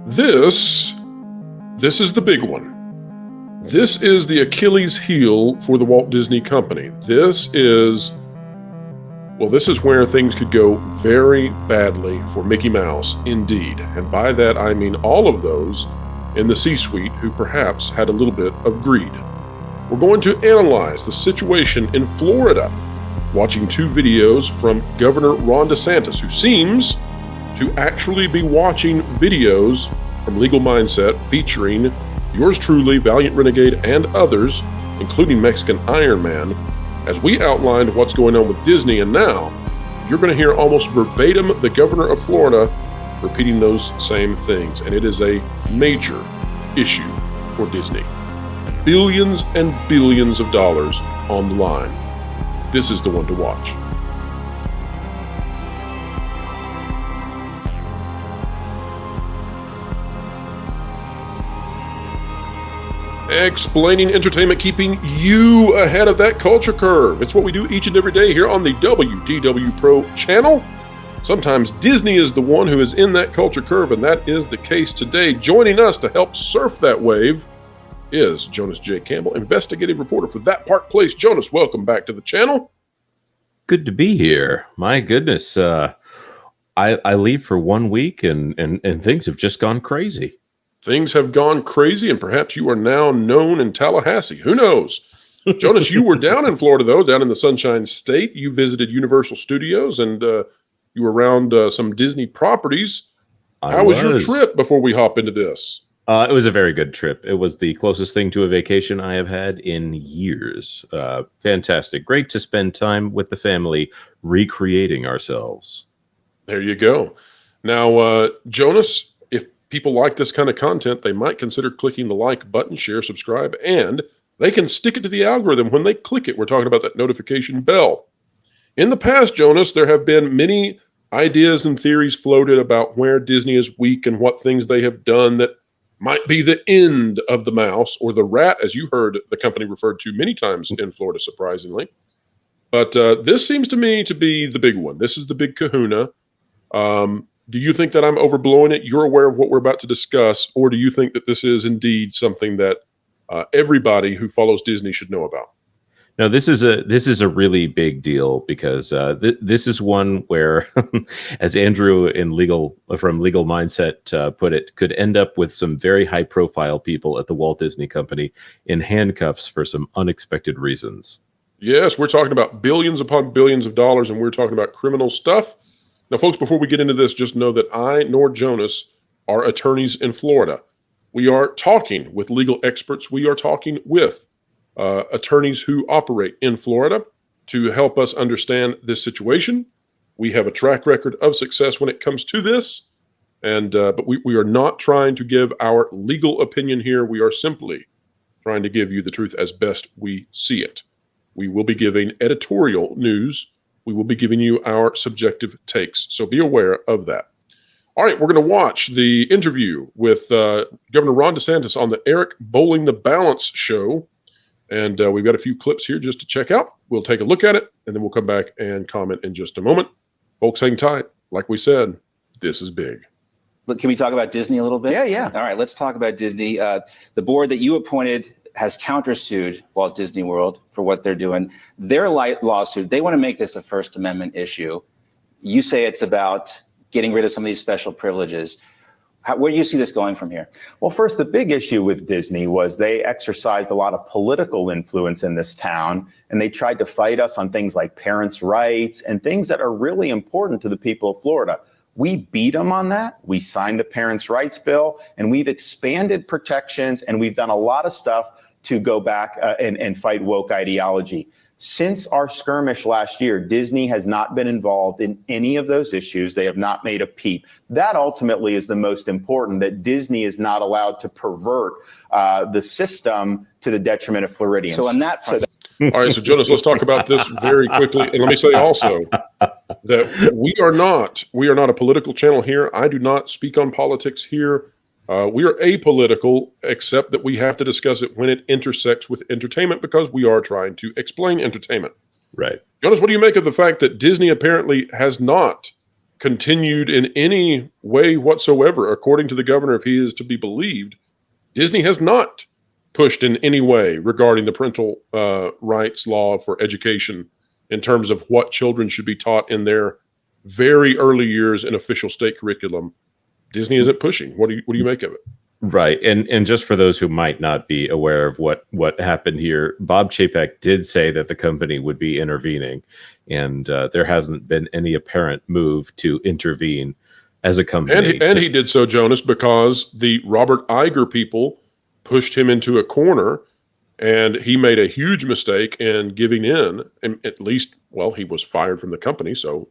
This is the big one. This is the Achilles heel for the Walt Disney Company. This is where things could go very badly for Mickey Mouse, indeed. And by that, I mean all of those in the C-suite who perhaps had a little bit of greed. We're going to analyze the situation in Florida, watching two videos from Governor Ron DeSantis, who seems to actually be watching videos from Legal Mindset featuring yours truly, Valiant Renegade, and others, including Mexican Iron Man, as we outlined what's going on with Disney. And now you're going to hear almost verbatim the governor of Florida repeating those same things. And it is a major issue for Disney. Billions and billions of dollars on the line. This is the one to watch. Explaining entertainment, keeping you ahead of that culture curve. It's what we do each and every day here on the WDW Pro channel. Sometimes Disney is the one who is in that culture curve, and that is the case today. Joining us to help surf that wave is Jonas J. Campbell, investigative reporter for That Park Place. Jonas, welcome back to the channel. Good to be here. My goodness, I leave for 1 week, and things have just gone crazy. Things have gone crazy, and perhaps you are now known in Tallahassee. Who knows? Jonas, you were down in Florida, though, down in the Sunshine State. You visited Universal Studios, and you were around some Disney properties. How was your trip before we hop into this? It was a very good trip. It was the closest thing to a vacation I have had in years. Fantastic. Great to spend time with the family recreating ourselves. There you go. Now, Jonas, people like this kind of content, they might consider clicking the like button, share, subscribe, and they can stick it to the algorithm when they click it. We're talking about that notification bell. In the past, Jonas, there have been many ideas and theories floated about where Disney is weak and what things they have done that might be the end of the mouse or the rat, as you heard the company referred to many times in Florida, surprisingly. But this seems to me to be the big one. This is the big kahuna. Do you think that I'm overblowing it? You're aware of what we're about to discuss, or do you think that this is indeed something that everybody who follows Disney should know about? No, this is a really big deal because this is one where, as Andrew from Legal Mindset put it, could end up with some very high-profile people at the Walt Disney Company in handcuffs for some unexpected reasons. Yes, we're talking about billions upon billions of dollars, and we're talking about criminal stuff. Now, folks, before we get into this, just know that I nor Jonas are attorneys in Florida. We are talking with legal experts. We are talking with attorneys who operate in Florida to help us understand this situation. We have a track record of success when it comes to this, but we are not trying to give our legal opinion here. We are simply trying to give you the truth as best we see it. We will be giving editorial news. We will be giving you our subjective takes, so be aware of that. All right, we're going to watch the interview with Governor Ron DeSantis on the Eric Bowling the Balance show, and we've got a few clips here just to check out. We'll take a look at it, and then we'll come back and comment in just a moment. Folks, hang tight. Like we said, this is big. Look, can we talk about Disney a little bit? Yeah. All right, let's talk about Disney. The board that you appointed has countersued Walt Disney World for what they're doing. Their lawsuit, they want to make this a First Amendment issue. You say it's about getting rid of some of these special privileges. Where do you see this going from here? Well, first, the big issue with Disney was they exercised a lot of political influence in this town, and they tried to fight us on things like parents' rights and things that are really important to the people of Florida. We beat them on that. We signed the Parents' Rights Bill, and we've expanded protections, and we've done a lot of stuff to go back and fight woke ideology. Since our skirmish last year, Disney has not been involved in any of those issues. They have not made a peep. That ultimately is the most important, that Disney is not allowed to pervert the system to the detriment of Floridians. So on that front, all right, so Jonas, let's talk about this very quickly. And let me say also that we are not a political channel here. I do not speak on politics here. We are apolitical, except that we have to discuss it when it intersects with entertainment because we are trying to explain entertainment. Right. Jonas, what do you make of the fact that Disney apparently has not continued in any way whatsoever. According to the governor, if he is to be believed, Disney has not pushed in any way regarding the parental rights law for education in terms of what children should be taught in their very early years in official state curriculum. Disney isn't pushing. What do you make of it? Right. And just for those who might not be aware of what happened here, Bob Chapek did say that the company would be intervening, and there hasn't been any apparent move to intervene as a company. And he did so, Jonas, because the Robert Iger people pushed him into a corner, and he made a huge mistake in giving in. And at least, well, he was fired from the company, so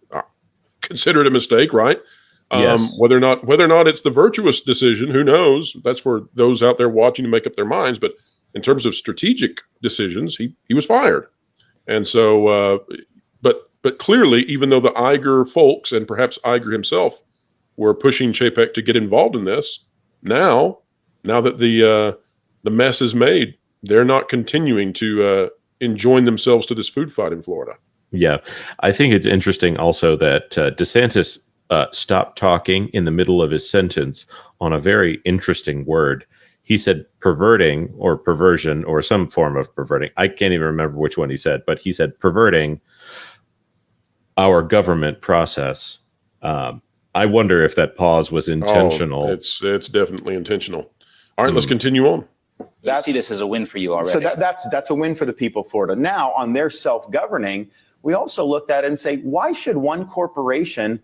consider it a mistake, right? Yes. Whether or not it's the virtuous decision, who knows? That's for those out there watching to make up their minds. But in terms of strategic decisions, he was fired. And so, but clearly, even though the Iger folks and perhaps Iger himself were pushing Chapek to get involved in this, now that the mess is made, they're not continuing to enjoin themselves to this food fight in Florida. Yeah, I think it's interesting also that DeSantis stopped talking in the middle of his sentence on a very interesting word. He said perverting or perversion or some form of perverting. I can't even remember which one he said, but he said perverting our government process. I wonder if that pause was intentional. Oh, it's definitely intentional. All right, let's continue on. I see this as a win for you already. So that's a win for the people of Florida. Now, on their self-governing, we also looked at it and say, why should one corporation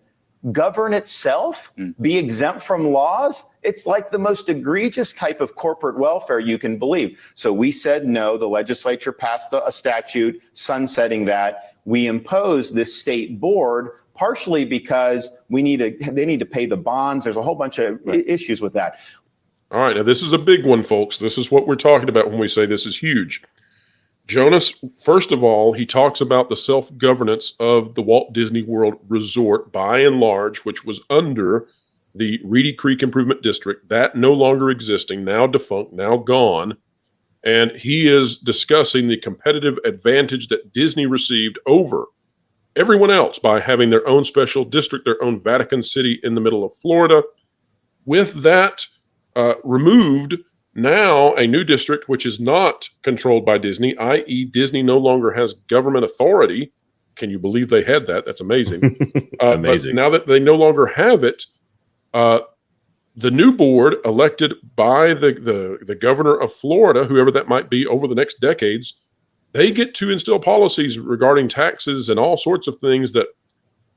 govern itself, be exempt from laws? It's like the most egregious type of corporate welfare you can believe. So we said no. The legislature passed a statute sunsetting that. We imposed this state board partially because they need to pay the bonds. There's a whole bunch of issues with that. All right, now this is a big one, folks. This is what we're talking about when we say this is huge. Jonas, first of all, he talks about the self-governance of the Walt Disney World Resort by and large, which was under the Reedy Creek Improvement District, that no longer existing, now defunct, now gone. And he is discussing the competitive advantage that Disney received over everyone else by having their own special district, their own Vatican City in the middle of Florida. With that removed, now a new district which is not controlled by Disney, i.e. Disney no longer has government authority. Can you believe they had that? That's amazing. Amazing. But now that they no longer have it, the new board elected by the governor of Florida, whoever that might be over the next decades, they get to instill policies regarding taxes and all sorts of things that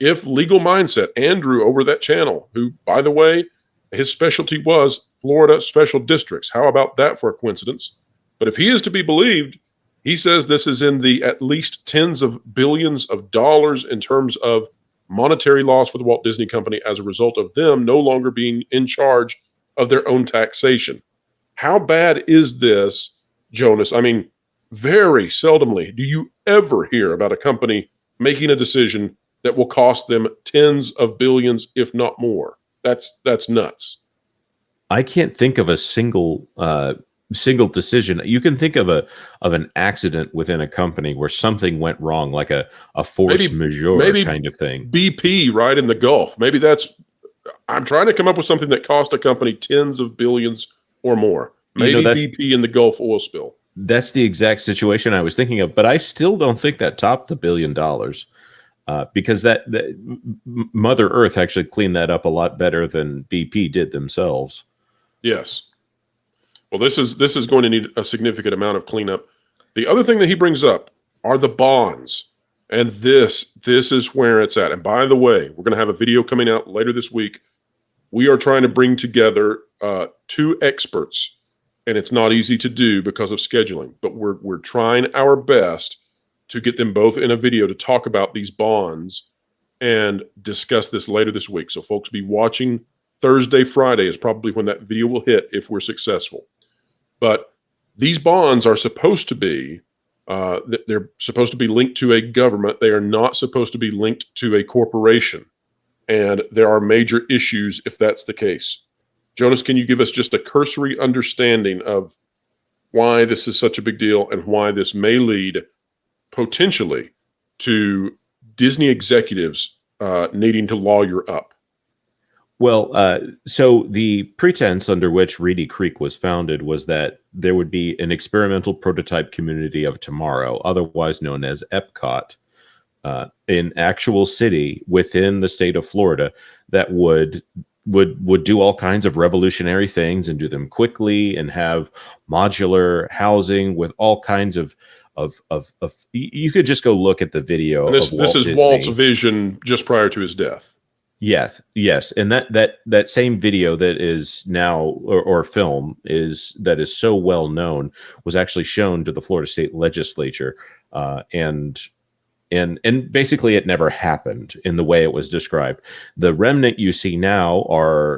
if legal mindset, Andrew over that channel, who, by the way, his specialty was Florida special districts. How about that for a coincidence? But if he is to be believed, he says this is in the at least tens of billions of dollars in terms of monetary loss for the Walt Disney Company as a result of them no longer being in charge of their own taxation. How bad is this, Jonas? I mean, very seldomly do you ever hear about a company making a decision that will cost them tens of billions, if not more. That's nuts. I can't think of a single decision. You can think of an accident within a company where something went wrong, like a force majeure kind of thing. BP right in the Gulf. Maybe I'm trying to come up with something that cost a company tens of billions or more. Maybe BP in the Gulf oil spill. That's the exact situation I was thinking of, but I still don't think that topped $1 billion. Because that Mother Earth actually cleaned that up a lot better than BP did themselves. Yes. Well, this is going to need a significant amount of cleanup. The other thing that he brings up are the bonds, and this is where it's at. And by the way, we're going to have a video coming out later this week. We are trying to bring together two experts, and it's not easy to do because of scheduling. But we're trying our best to get them both in a video to talk about these bonds and discuss this later this week. So folks, be watching. Thursday, Friday is probably when that video will hit if we're successful. But these bonds are supposed to be, they're supposed to be linked to a government. They are not supposed to be linked to a corporation. And there are major issues if that's the case. Jonas, can you give us just a cursory understanding of why this is such a big deal and why this may lead potentially to Disney executives needing to lawyer up? Well, so the pretense under which Reedy Creek was founded was that there would be an experimental prototype community of tomorrow, otherwise known as Epcot, in actual city within the state of Florida that would do all kinds of revolutionary things and do them quickly and have modular housing with all kinds of you could just go look at the video. And this of Walt is Disney. Walt's vision just prior to his death. Yes, and that same video that is now or film that is so well known was actually shown to the Florida State Legislature, and basically it never happened in the way it was described. The remnant you see now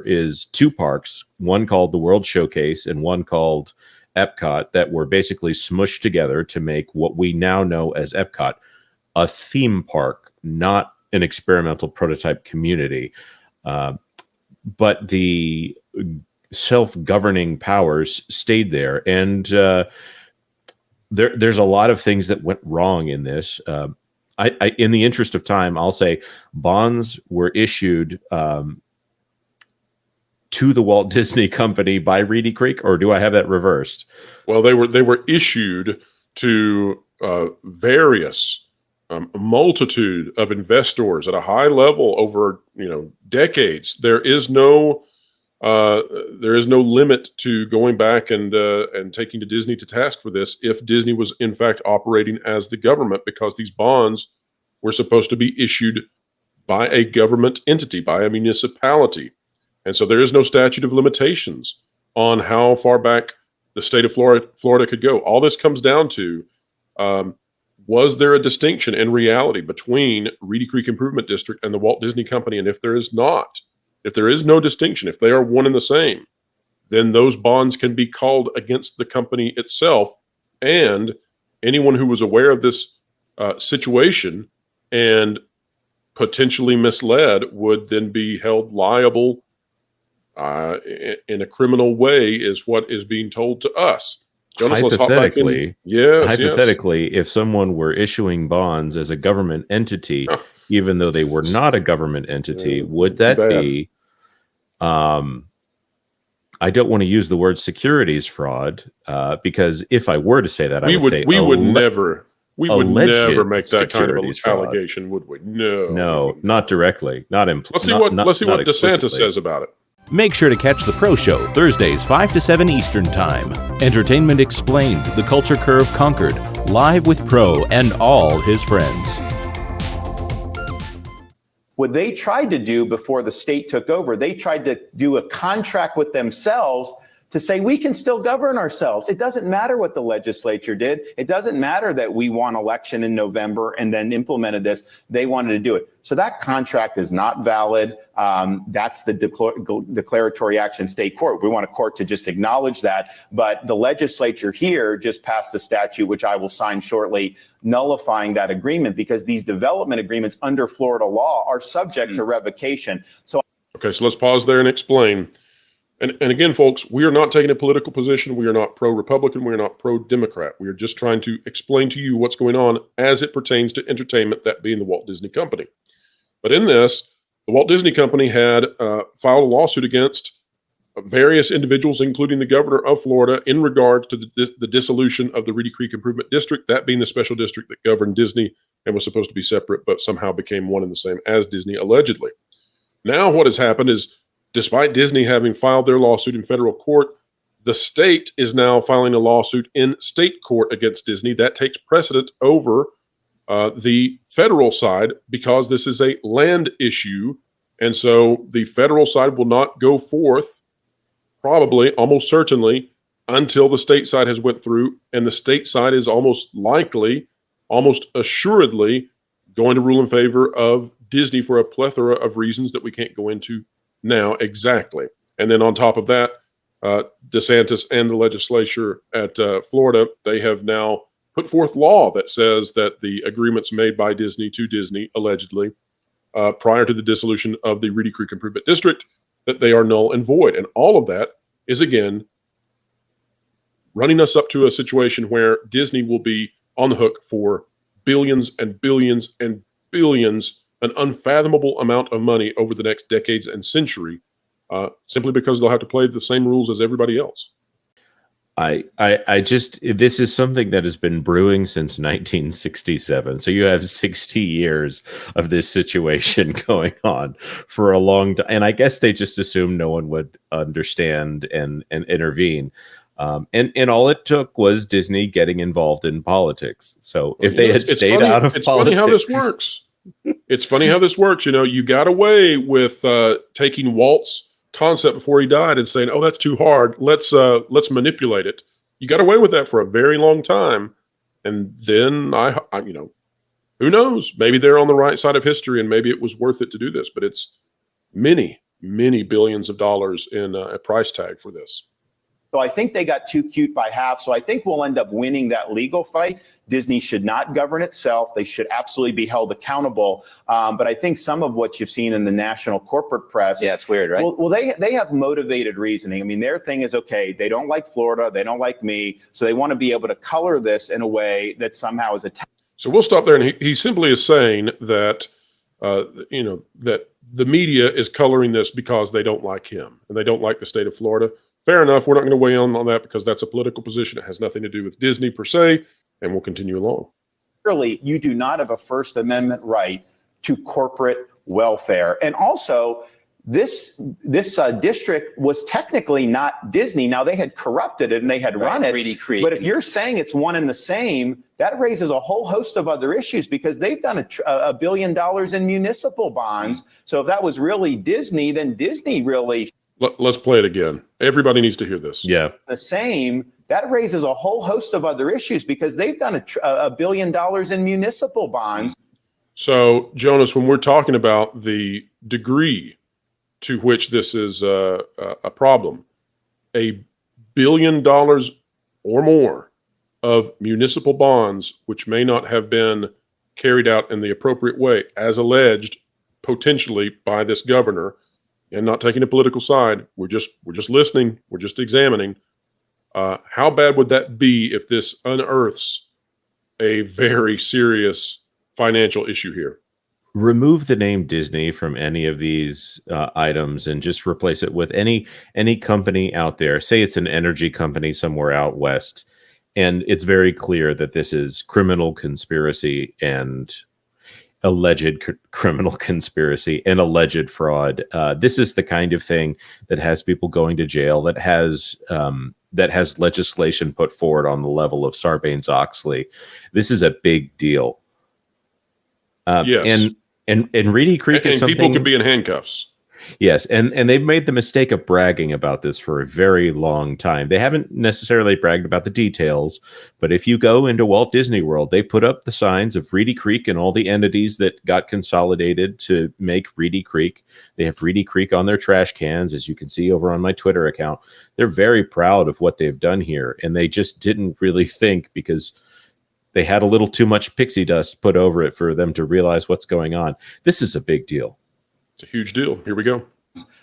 is two parks, one called the World Showcase and one called Epcot, that were basically smushed together to make what we now know as Epcot, a theme park, not an experimental prototype community. But the self-governing powers stayed there. And there's a lot of things that went wrong in this. I, in the interest of time, I'll say bonds were issued to the Walt Disney Company by Reedy Creek, or do I have that reversed? Well, they were issued to various a multitude of investors at a high level over decades. There is no limit to going back and taking to Disney to task for this if Disney was in fact operating as the government, because these bonds were supposed to be issued by a government entity, by a municipality. And so there is no statute of limitations on how far back the state of Florida could go. All this comes down to, was there a distinction in reality between Reedy Creek Improvement District and the Walt Disney Company? And if there is no distinction, if they are one and the same, then those bonds can be called against the company itself. And anyone who was aware of this situation and potentially misled would then be held liable in a criminal way, is what is being told to us. Jonas, hypothetically, yes. If someone were issuing bonds as a government entity, even though they were not a government entity, would that be? I don't want to use the word securities fraud, because if I were to say that, we would never make that kind of allegation, would we? No, not directly, not implicitly. Let's see what DeSantis says about it. Make sure to catch the Pro Show Thursdays 5 to 7 Eastern Time. Entertainment Explained, The Culture Curve Conquered, live with Pro and all his friends. What they tried to do before the state took over, they tried to do a contract with themselves to say we can still govern ourselves. It doesn't matter what the legislature did. It doesn't matter that we won election in November and then implemented this. They wanted to do it. So that contract is not valid. That's the declaratory action state court. We want a court to just acknowledge that. But the legislature here just passed a statute, which I will sign shortly, nullifying that agreement, because these development agreements under Florida law are subject to revocation. Okay, so let's pause there and explain. And again, folks, we are not taking a political position. We are not pro-Republican. We are not pro-Democrat. We are just trying to explain to you what's going on as it pertains to entertainment, that being the Walt Disney Company. But in this, the Walt Disney Company had filed a lawsuit against various individuals, including the governor of Florida, in regard to the dissolution of the Reedy Creek Improvement District, that being the special district that governed Disney and was supposed to be separate, but somehow became one and the same as Disney, allegedly. Now what has happened is, despite Disney having filed their lawsuit in federal court, the state is now filing a lawsuit in state court against Disney. That takes precedent over the federal side, because this is a land issue. And so the federal side will not go forth, probably, almost certainly, until the state side has went through. And the state side is almost likely, almost assuredly, going to rule in favor of Disney for a plethora of reasons that we can't go into now exactly. And then on top of that, DeSantis and the legislature at Florida, they have now put forth law that says that the agreements made by Disney to Disney, allegedly, prior to the dissolution of the Reedy Creek Improvement District, that they are null and void. And all of that is, again, running us up to a situation where Disney will be on the hook for billions and billions and billions an unfathomable amount of money over the next decades and century, simply because they'll have to play the same rules as everybody else. I just, this is something that has been brewing since 1967. So you have 60 years of this situation going on for a long time. And I guess they just assumed no one would understand and intervene. And all it took was Disney getting involved in politics. So if they had stayed out of politics. It's funny how this works. It's funny how this works. You know, you got away with taking Walt's concept before he died and saying, "Oh, that's too hard. Let's manipulate it." You got away with that for a very long time, and then I you know, who knows? Maybe they're on the right side of history, and maybe it was worth it to do this. But it's many billions of dollars in a price tag for this. So I think they got too cute by half. So I think we'll end up winning that legal fight. Disney should not govern itself. They should absolutely be held accountable. But I think some of what you've seen in the national corporate press. Yeah, it's weird, right? Well, they have motivated reasoning. I mean, their thing is, okay, they don't like Florida. They don't like me. So they want to be able to color this in a way that somehow is attacked. So we'll stop there. And he simply is saying that, you know, that the media is coloring this because they don't like him and they don't like the state of Florida. Fair enough. We're not going to weigh on that because that's a political position. It has nothing to do with Disney per se, and we'll continue along. Really, you do not have a First Amendment right to corporate welfare. And also, this district was technically not Disney. Now, they had corrupted it and they had run it. Reedy Creek. But if you're saying it's one and the same, that raises a whole host of other issues because they've done $1 billion in municipal bonds. So if that was really Disney, then Disney really... Let's play it again. Everybody needs to hear this. Yeah. The same, that raises a whole host of other issues because they've done $1 billion in municipal bonds. So, Jonas, when we're talking about the degree to which this is a problem, $1 billion or more of municipal bonds, which may not have been carried out in the appropriate way, as alleged potentially by this governor, and not taking a political side, we're just listening, we're just examining. How bad would that be if this unearths a very serious financial issue here? Remove the name Disney from any of these items and just replace it with any company out there. Say it's an energy company somewhere out west, and it's very clear that this is criminal conspiracy and alleged criminal conspiracy and alleged fraud. This is the kind of thing that has people going to jail, that has legislation put forward on the level of Sarbanes-Oxley. This is a big deal. Yes. And Reedy Creek is something... people could be in handcuffs. Yes, and they've made the mistake of bragging about this for a very long time. They haven't necessarily bragged about the details, but if you go into Walt Disney World, they put up the signs of Reedy Creek and all the entities that got consolidated to make Reedy Creek. They have Reedy Creek on their trash cans, as you can see over on my Twitter account. They're very proud of what they've done here, and they just didn't really think, because they had a little too much pixie dust put over it for them to realize what's going on. This is a big deal. It's a huge deal. Here we go.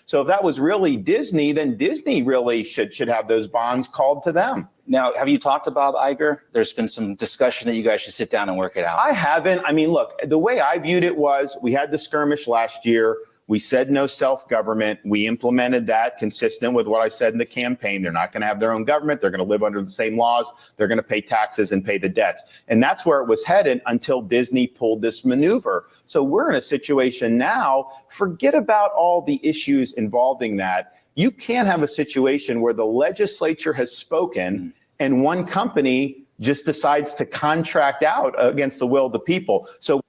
So if that was really Disney, then Disney really should have those bonds called to them. Now, have you talked to Bob Iger? There's been some discussion that you guys should sit down and work it out. I haven't. I mean, look, the way I viewed it was we had the skirmish last year. We said no self-government. We implemented that consistent with what I said in the campaign. They're not going to have their own government. They're going to live under the same laws. They're going to pay taxes and pay the debts. And that's where it was headed until Disney pulled this maneuver. So we're in a situation now, forget about all the issues involving that. You can't have a situation where the legislature has spoken and one company just decides to contract out against the will of the people. So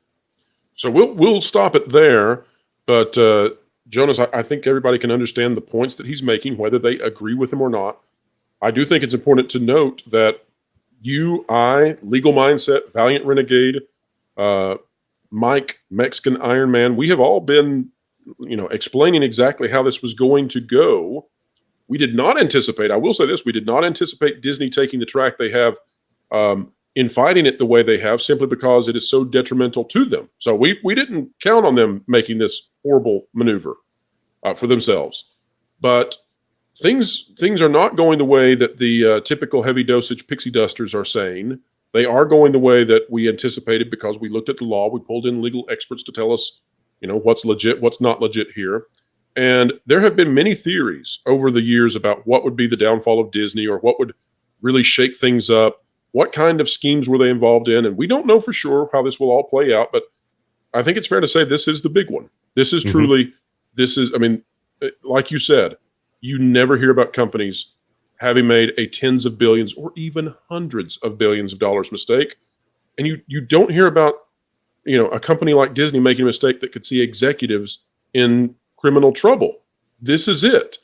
we'll stop it there. But Jonas, I think everybody can understand the points that he's making, whether they agree with him or not. I do think it's important to note that you, I, Legal Mindset, Valiant Renegade, Mike, Mexican Iron Man, we have all been, explaining exactly how this was going to go. We did not anticipate, I will say this, we did not anticipate Disney taking the track they have in fighting it the way they have, simply because it is so detrimental to them. So we didn't count on them making this horrible maneuver for themselves. But things are not going the way that the typical heavy dosage pixie dusters are saying. They are going the way that we anticipated because we looked at the law. We pulled in legal experts to tell us what's legit, what's not legit here. And there have been many theories over the years about what would be the downfall of Disney or what would really shake things up. What kind of schemes were they involved in? And we don't know for sure how this will all play out, but I think it's fair to say this is the big one. This is truly, like you said, you never hear about companies having made a tens of billions or even hundreds of billions of dollars mistake. And you don't hear about, a company like Disney making a mistake that could see executives in criminal trouble. This is it.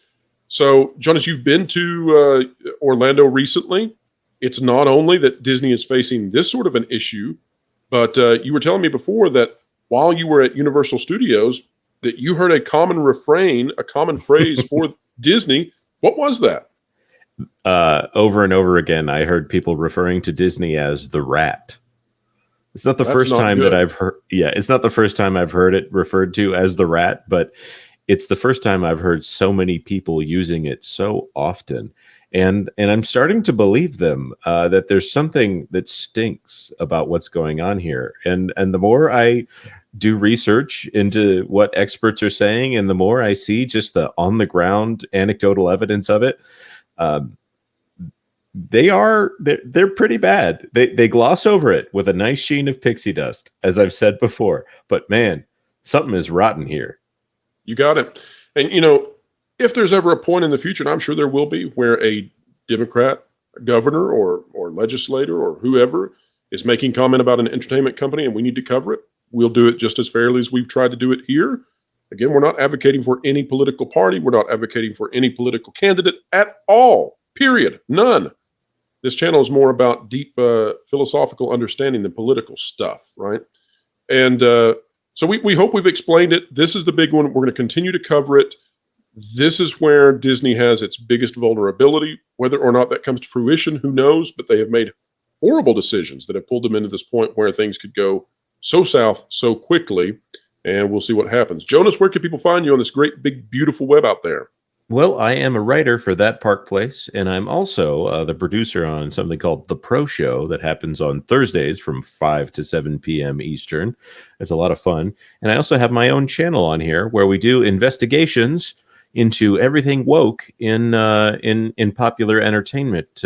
So, Jonas, you've been to Orlando recently. It's not only that Disney is facing this sort of an issue, but you were telling me before that while you were at Universal Studios, that you heard a common refrain, a common phrase for Disney. What was that? Over and over again, I heard people referring to Disney as the rat. It's not the first time that I've heard. Yeah, it's not the first time I've heard it referred to as the rat, but it's the first time I've heard so many people using it so often. And I'm starting to believe them, that there's something that stinks about what's going on here. And the more I do research into what experts are saying, and the more I see just the on the ground anecdotal evidence of it, they're pretty bad. They gloss over it with a nice sheen of pixie dust, as I've said before. But man, something is rotten here. You got it. And if there's ever a point in the future, and I'm sure there will be, where a Democrat governor or legislator or whoever is making comment about an entertainment company and we need to cover it, we'll do it just as fairly as we've tried to do it here. Again, we're not advocating for any political party. We're not advocating for any political candidate at all, period. None. This channel is more about deep philosophical understanding than political stuff, right? And so we hope we've explained it. This is the big one. We're going to continue to cover it. This is where Disney has its biggest vulnerability. Whether or not that comes to fruition, who knows? But they have made horrible decisions that have pulled them into this point where things could go so south so quickly. And we'll see what happens. Jonas, where can people find you on this great, big, beautiful web out there? Well, I am a writer for That Park Place, and I'm also the producer on something called The Pro Show that happens on Thursdays from 5 to 7 p.m. Eastern. It's a lot of fun. And I also have my own channel on here where we do investigations into everything woke in popular entertainment.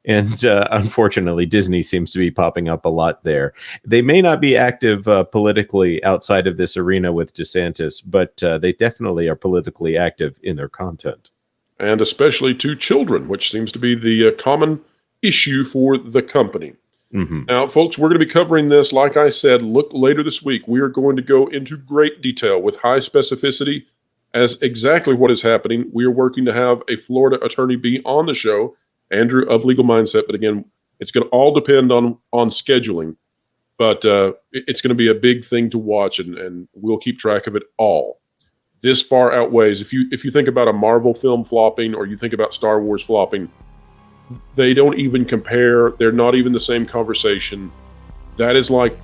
And unfortunately, Disney seems to be popping up a lot there. They may not be active politically outside of this arena with DeSantis, but they definitely are politically active in their content. And especially to children, which seems to be the common issue for the company. Mm-hmm. Now, folks, we're going to be covering this. Like I said, look later this week. We are going to go into great detail with high specificity as exactly what is happening. We are working to have a Florida attorney be on the show, Andrew of Legal Mindset. But again, it's going to all depend on scheduling. But it's going to be a big thing to watch, and we'll keep track of it all. This far outweighs, if you think about a Marvel film flopping or you think about Star Wars flopping, they don't even compare. They're not even the same conversation. That is like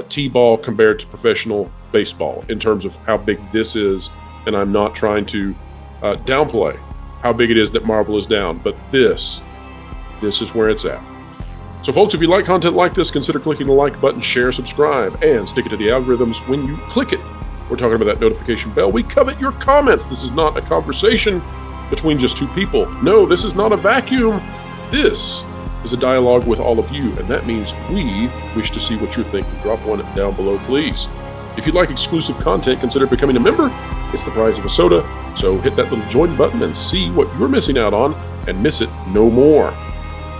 T-ball compared to professional baseball in terms of how big this is. And I'm not trying to downplay how big it is that Marvel is down, but this is where it's at. So folks, if you like content like this, consider clicking the like button, share, subscribe, and stick it to the algorithms when you click it. We're talking about that notification bell. We covet your comments. This is not a conversation between just two people. No, this is not a vacuum. This is a dialogue with all of you, and that means we wish to see what you're thinking. Drop one down below, please. If you'd like exclusive content, consider becoming a member. It's the price of a soda, so hit that little join button and see what you're missing out on and miss it no more.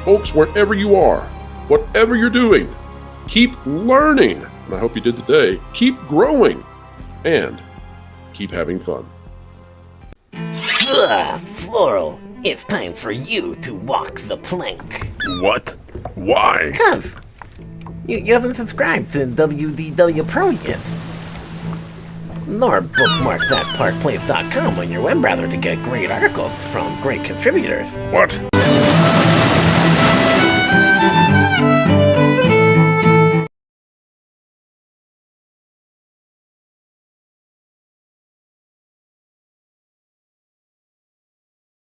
Folks, wherever you are, whatever you're doing, keep learning, and I hope you did today. Keep growing, and keep having fun. Floral, it's time for you to walk the plank. What? Why? Because you haven't subscribed to WDW Pro yet. Nor bookmark thatparkplace.com on your web browser to get great articles from great contributors. What?